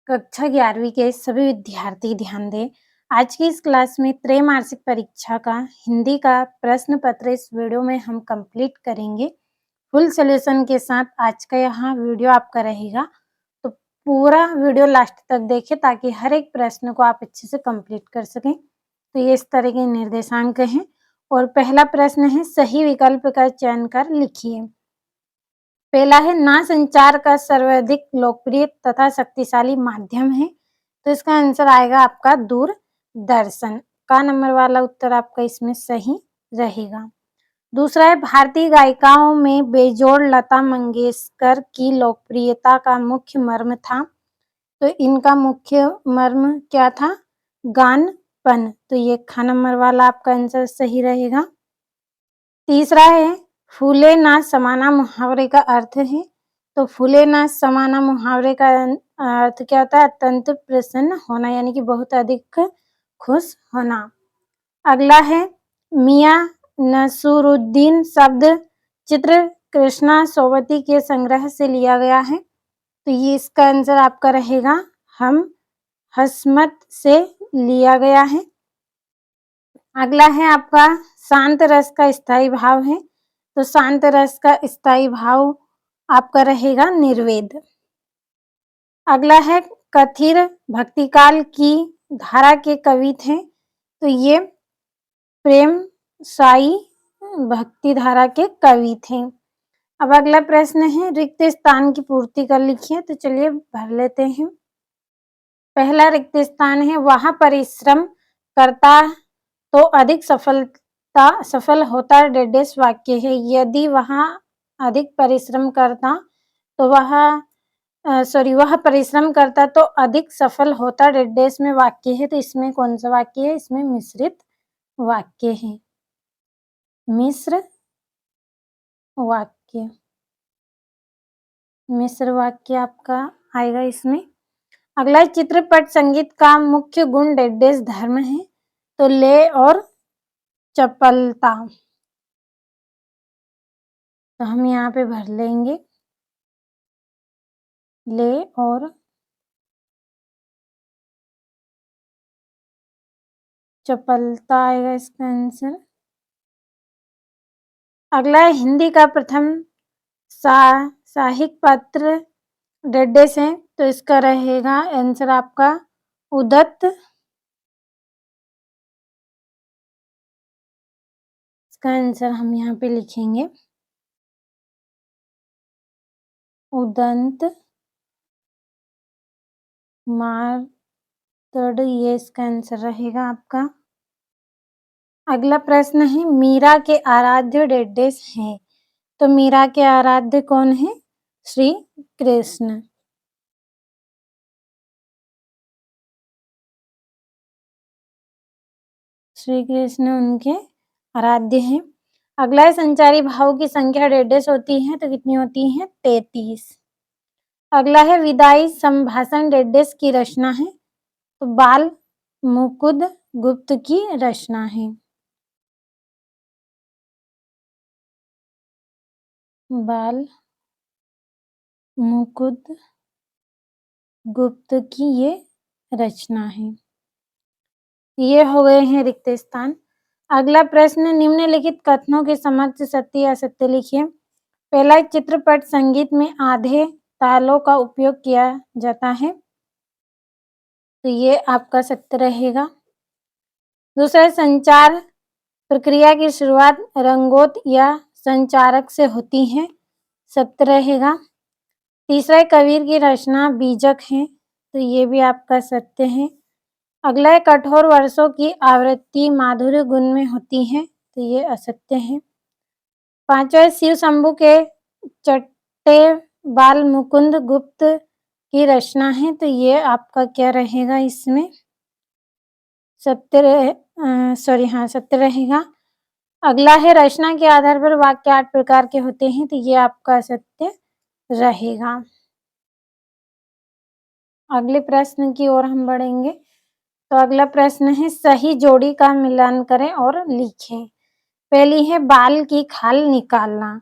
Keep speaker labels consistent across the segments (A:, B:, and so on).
A: कक्षा 11वीं के सभी विद्यार्थी ध्यान दें। आज की इस क्लास में त्रैमासिक परीक्षा का हिंदी का प्रश्न पत्र इस वीडियो में हम कंप्लीट करेंगे। फुल सॉल्यूशन के साथ आज का यहाँ वीडियो आपका रहेगा, तो पूरा वीडियो लास्ट तक देखें ताकि हर एक प्रश्न को आप अच्छे से कंप्लीट कर सकें। तो ये इस तरह के निर्देशांक हैं और पहला प्रश्न है, सही विकल्प का चयन कर लिखिए। पहला है, ना संचार का सर्वाधिक लोकप्रिय तथा शक्तिशाली माध्यम है, तो इसका आंसर आएगा आपका दूरदर्शन। का नंबर वाला उत्तर आपका इसमें सही रहेगा। दूसरा है, भारतीय गायिकाओं में बेजोड़ लता मंगेशकर की लोकप्रियता का मुख्य मर्म था, तो इनका मुख्य मर्म क्या था? गानपन। तो ये ख नंबर वाला आपका आंसर सही रहेगा। तीसरा है, फूले ना समाना मुहावरे का अर्थ है, तो फूले ना समाना मुहावरे का अर्थ क्या होता है? अत्यंत प्रसन्न होना, यानी कि बहुत अधिक खुश होना। अगला है, मियां नसरुद्दीन शब्द चित्र कृष्णा सोबती के संग्रह से लिया गया है, तो ये इसका आंसर आपका रहेगा हम हसमत से लिया गया है। अगला है आपका, शांत रस का स्थायी भाव है, तो शांत रस का स्थायी भाव आपका रहेगा निर्वेद। अगला है, कथिर भक्तिकाल की धारा के कवि थे, तो ये प्रेम साई भक्ति धारा के कवि थे। अब अगला प्रश्न है, रिक्त स्थान की पूर्ति कर लिखिए, तो चलिए भर लेते हैं। पहला रिक्त स्थान है, वह परिश्रम करता तो अधिक सफल होता डेडेस वाक्य है। यदि वह अधिक परिश्रम करता तो वह परिश्रम करता तो अधिक सफल होता डेडेस में वाक्य है, तो इसमें कौन सा वाक्य है? इसमें मिश्रित वाक्य है, मिश्र वाक्य, मिश्र वाक्य आपका आएगा इसमें। अगला चित्रपट संगीत का मुख्य गुण डेडेस धर्म है, तो लय और चपलता, तो हम यहाँ पे भर लेंगे लय और चपलता आएगा इसका आंसर। अगला है, हिंदी का प्रथम साहित्य पत्र डेडेस है, तो इसका रहेगा आंसर आपका उदत्त। इसका आंसर हम यहाँ पे लिखेंगे उदंत मार्तंड, ये इसका आंसर रहेगा आपका। अगला प्रश्न है, मीरा के आराध्य डेडेस हैं, तो मीरा के आराध्य कौन है? श्री कृष्ण। श्री कृष्ण उनके आराध्य हैं। अगला है, संचारी भाव की संख्या डेडेस होती है, तो कितनी होती है? 33। अगला है, विदाई संभाषण डेडेस की रचना है, तो बाल मुकुंद गुप्त की रचना है। बाल मुकुंद गुप्त की ये रचना है। ये हो गए हैं रिक्त स्थान। अगला प्रश्न, निम्नलिखित कथनों के समक्ष सत्य या असत्य लिखिए। पहला, चित्रपट संगीत में आधे तालों का उपयोग किया जाता है, तो ये आपका सत्य रहेगा। दूसरा, संचार प्रक्रिया की शुरुआत रंगोत या संचारक से होती है, सत्य रहेगा। तीसरा, कबीर की रचना बीजक है, तो ये भी आपका सत्य है। अगला है, कठोर वर्षों की आवृत्ति माधुर्य गुण में होती है, तो ये असत्य है। पांचवा, शिव शंभु के चट्टे बाल मुकुंद गुप्त की रचना है, तो ये आपका क्या रहेगा? इसमें सत्य रहेगा। अगला है, रचना के आधार पर वाक्य 8 प्रकार के होते हैं, तो ये आपका सत्य रहेगा। अगले प्रश्न की ओर हम बढ़ेंगे। तो अगला प्रश्न है, सही जोड़ी का मिलान करें और लिखें। पहली है, बाल की खाल निकालना,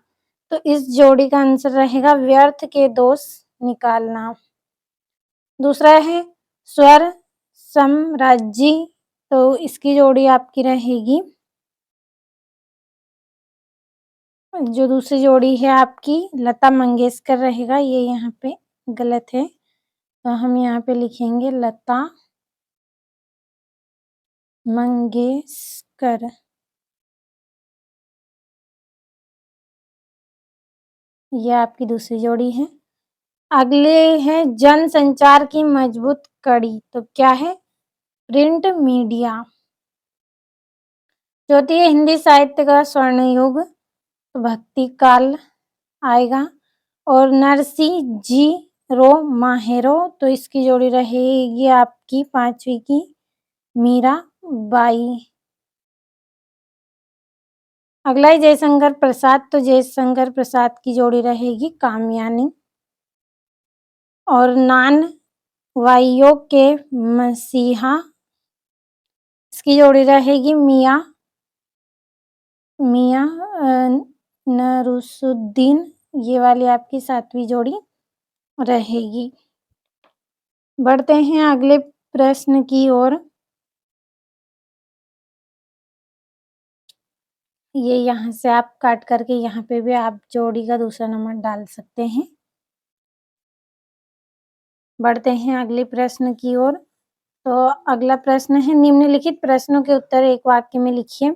A: तो इस जोड़ी का आंसर रहेगा व्यर्थ के दोष निकालना। दूसरा है स्वर साम्राज्य, तो इसकी जोड़ी आपकी रहेगी, जो दूसरी जोड़ी है आपकी लता मंगेशकर रहेगा, ये यहाँ पे गलत है, तो हम यहाँ पे लिखेंगे लता मंगेशकर। ये आपकी दूसरी जोड़ी है। अगले है जनसंचार की मजबूत कड़ी, तो क्या है? Print media. चौथी है हिंदी साहित्य का स्वर्ण युग, तो भक्ति काल आएगा। और नरसी जी रो माहेरो, तो इसकी जोड़ी रहेगी आपकी पांचवी की मीरा बाई। अगला है जयशंकर प्रसाद, तो जयशंकर प्रसाद की जोड़ी रहेगी कामयानी। और नान वाइयों के मसीहा, इसकी जोड़ी रहेगी मियाँ मियाँ नरुसुद्दीन, ये वाली आपकी सातवीं जोड़ी रहेगी। बढ़ते हैं अगले प्रश्न की ओर। ये यहाँ से आप काट करके यहाँ पे भी आप जोड़ी का दूसरा नंबर डाल सकते हैं। बढ़ते हैं अगले प्रश्न की ओर। तो अगला प्रश्न है निम्नलिखित प्रश्नों के उत्तर एक वाक्य में लिखिए।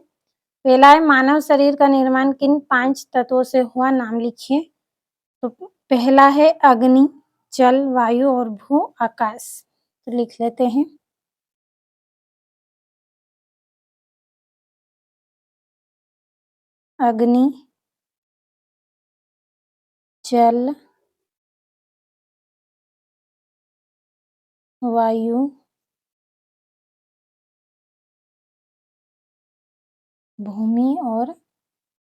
A: पहला है मानव शरीर का निर्माण किन 5 तत्वों से हुआ, नाम लिखिए। तो पहला है अग्नि, जल, वायु और भू आकाश। तो लिख लेते हैं। अग्नि, जल, वायु, भूमि और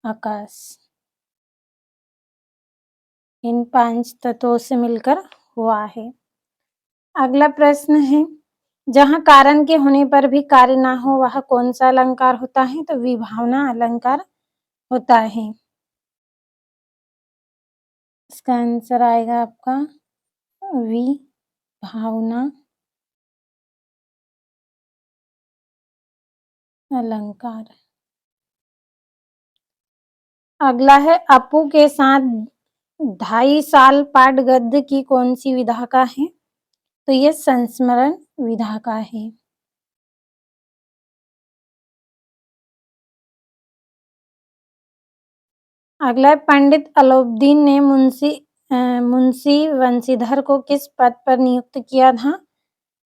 A: आकाश, इन 5 तत्वों से मिलकर हुआ है। अगला प्रश्न है जहाँ कारण के होने पर भी कार्य ना हो वह कौन सा अलंकार होता है, तो विभावना अलंकार होता है। इसका आंसर आएगा आपका विभावना अलंकार। अगला है अपू के साथ 2.5 साल पाठ गद्य की कौन सी विधा का है, तो ये संस्मरण विधा का है। अगला है पंडित अलाउद्दीन ने मुंशी वंशीधर को किस पद पर नियुक्त किया था,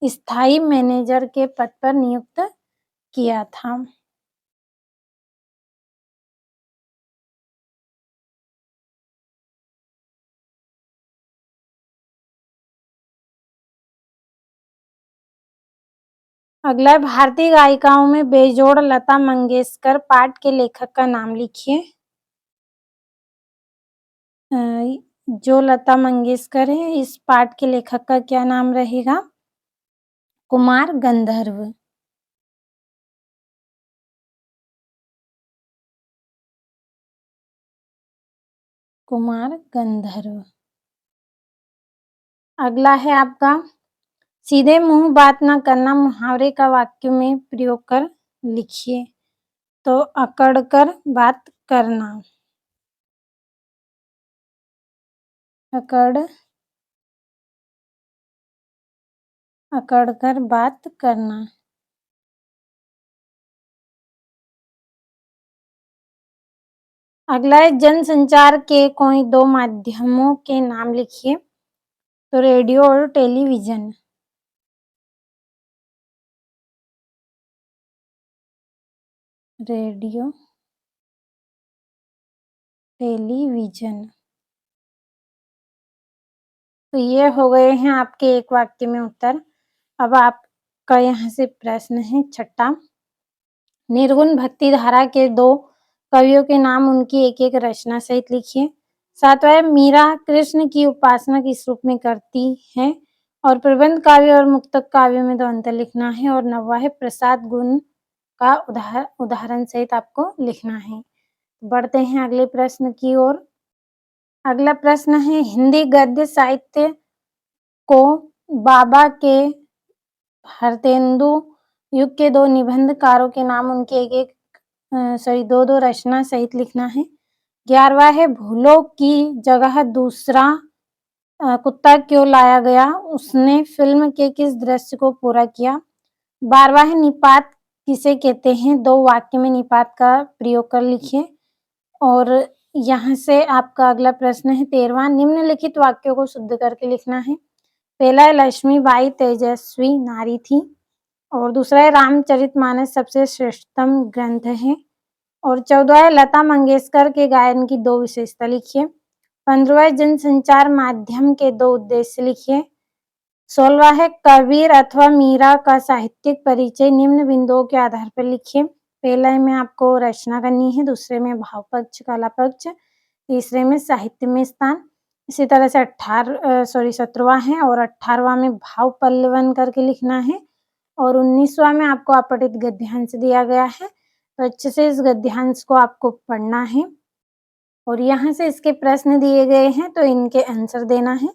A: स्थायी मैनेजर के पद पर नियुक्त किया था। अगला है भारतीय गायिकाओं में बेजोड़ लता मंगेशकर पाठ के लेखक का नाम लिखिए। जो लता मंगेशकर है इस पाठ के लेखक का क्या नाम रहेगा? कुमार गंधर्व। कुमार गंधर्व। अगला है आपका सीधे मुंह बात ना करना मुहावरे का वाक्य में प्रयोग कर लिखिए। तो अकड़ कर बात करना, अकड़ अकड़ कर बात करना। अगला है जनसंचार के कोई 2 माध्यमों के नाम लिखिए। तो रेडियो और टेलीविजन। Radio, television. तो ये हो गए हैं आपके एक वाक्य में उत्तर। अब आपका यहाँ से प्रश्न है छठा। निर्गुण भक्ति धारा के 2 कवियों के नाम उनकी एक-एक रचना सहित लिखिए। सातवां है मीरा कृष्ण की उपासना किस रूप में करती है, और प्रबंध काव्य और मुक्तक काव्य में 2 अंतर लिखना है। और 9वां है प्रसाद गुण का उदाहरण सहित आपको लिखना है। बढ़ते हैं अगले प्रश्न की ओर। अगला प्रश्न है हिंदी गद्य साहित्य को बाबा के हरतेंदु युग के 2 निबंधकारों के नाम, उनके एक-एक 2-2 रचना सहित लिखना है। 11वां है भूलों की जगह दूसरा कुत्ता क्यों लाया गया? उसने फ़िल्म के किस दृश्य को पूरा किया? 12वां है निपात किसे कहते हैं? 2 वाक्य में निपात का प्रयोग कर लिखिए। और यहाँ से आपका अगला प्रश्न है 13वां, निम्नलिखित वाक्यों को शुद्ध करके लिखना है। पहला है लक्ष्मीबाई तेजस्वी नारी थी। और दूसरा है रामचरितमानस सबसे श्रेष्ठतम ग्रंथ है। और 14वां है लता मंगेशकर के गायन की 2 विशेषता लिखिए। 15वां है जनसंचार माध्यम के 2 उद्देश्य लिखिए। 16वां है कबीर अथवा मीरा का साहित्यिक परिचय निम्न बिंदुओं के आधार पर लिखिए। पहले में आपको रचना करनी है, दूसरे में भाव पक्ष, कला पक्ष, तीसरे में साहित्य में स्थान। इसी तरह से 17वां है और 18वां में भाव पल्लवन करके लिखना है। और 19वां में आपको अपठित गद्यांश दिया गया है, तो अच्छे से इस गद्यांश को आपको पढ़ना है। और यहाँ से इसके प्रश्न दिए गए हैं, तो इनके आंसर देना है।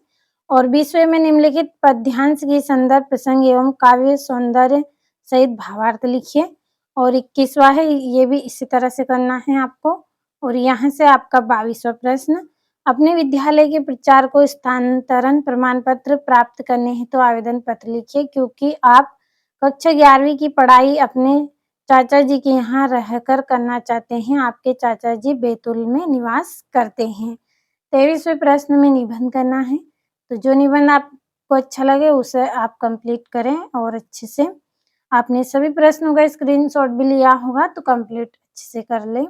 A: और 20वें में निम्नलिखित पद्यांश की संदर्भ, प्रसंग एवं काव्य सौंदर्य सहित भावार्थ लिखिए। और 21वां है, ये भी इसी तरह से करना है आपको। और यहाँ से आपका 22वां प्रश्न, अपने विद्यालय के प्रचार को स्थानांतरण प्रमाण पत्र प्राप्त करने हेतु तो आवेदन पत्र लिखिए, क्योंकि आप कक्षा 11वीं की पढ़ाई अपने चाचा जी के यहाँ रहकर करना चाहते हैं। आपके चाचा जी बैतूल में निवास करते हैं। 23वें प्रश्न में निबंध करना है, तो जो निबंध आपको अच्छा लगे उसे आप कंप्लीट करें। और अच्छे से आपने सभी प्रश्नों का स्क्रीनशॉट भी लिया होगा, तो कंप्लीट अच्छे से कर लें।